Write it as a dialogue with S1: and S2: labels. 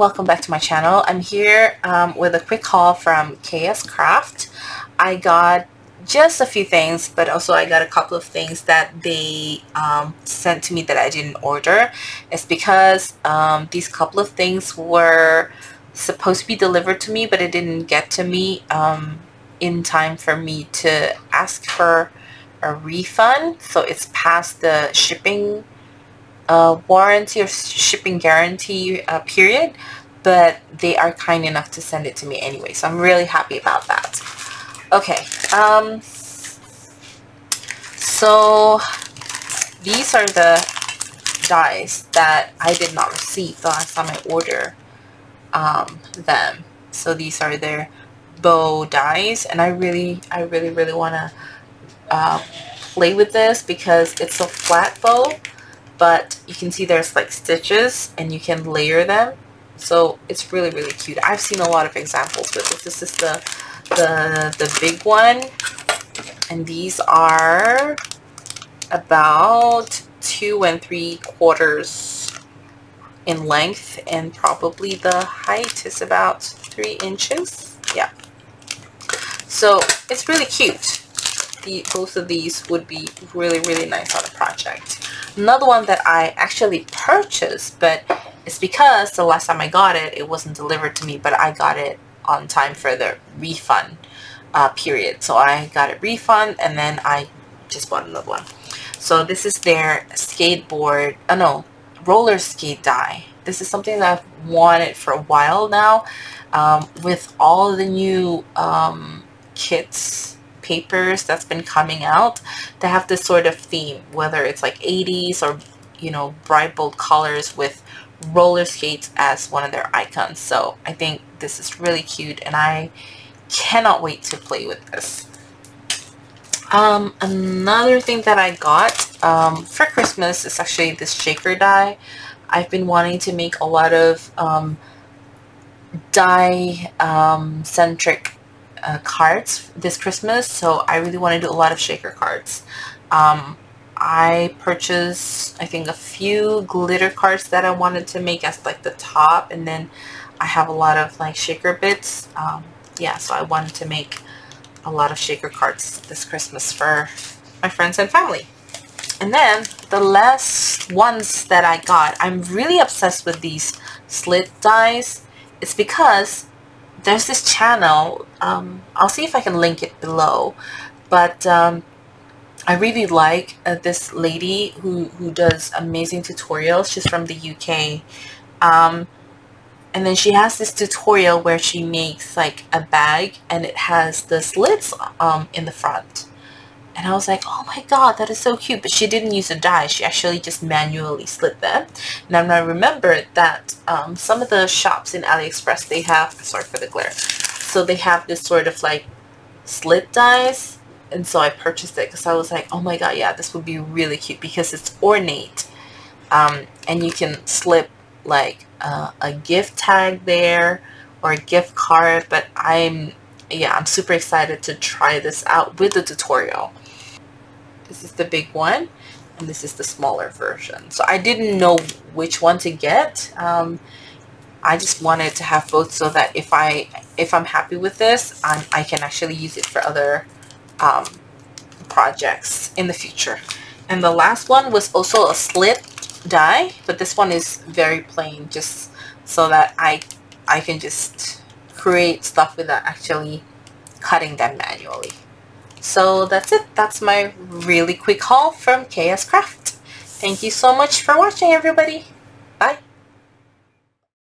S1: welcome back to my channel. I'm here with a quick haul from KSCRAFT. I got just a few things, but also I got a couple of things that they sent to me that I didn't order. It's because these couple of things were supposed to be delivered to me, but it didn't get to me in time for me to ask for a refund. So it's past the shipping warranty or shipping guarantee period, but they are kind enough to send it to me anyway, so I'm really happy about that. Okay, so these are the dies that I did not receive the last time I ordered them. So these are their bow dies, and I really want to play with this because it's a flat bow, but you can see there's like stitches and you can layer them, so it's really cute. I've seen a lot of examples with this. This is the big one, and these are about 2 3/4 in length, and probably the height is about 3 inches. Yeah, so it's really cute. Both of these would be really nice on a project. Another one that I actually purchased, but it's because the last time I got it, it wasn't delivered to me, but I got it on time for the refund period. So I got a refund, and then I just bought another one. So this is their skateboard, roller skate die. This is something that I've wanted for a while now. With all the new kits, papers that's been coming out, they have this sort of theme, whether it's like 80s or bright bold colors with roller skates as one of their icons. So I think this is really cute, and I cannot wait to play with this. Another thing that I got for Christmas is actually this shaker die. I've been wanting to make a lot of die centric cards this Christmas, so I really want to do a lot of shaker cards. I purchased, I think, a few glitter cards that I wanted to make as like the top, and then I have a lot of like shaker bits. Yeah, so I wanted to make a lot of shaker cards this Christmas for my friends and family. And then the last ones that I got, I'm really obsessed with these slit dies. It's because there's this channel, I'll see if I can link it below, but I really like this lady who does amazing tutorials. She's from the UK, and then she has this tutorial where she makes like a bag, and it has the slits in the front, and I was like, oh my god, that is so cute. But she didn't use a die, she actually just manually slit them. And I remembered that some of the shops in Aliexpress, they have, sorry for the glare, so they have this sort of like slit dies, and so I purchased it because I was like, oh my god, yeah, this would be really cute because it's ornate, and you can slip like a gift tag there or a gift card. But I'm super excited to try this out with the tutorial. This is the big one, and this is the smaller version. So I didn't know which one to get. I just wanted to have both so that if I'm happy with this, I can actually use it for other projects in the future. And the last one was also a slit die, but this one is very plain, just so that I can just create stuff without actually cutting them manually. So that's it. That's my really quick haul from KSCRAFT. Thank you so much for watching, everybody.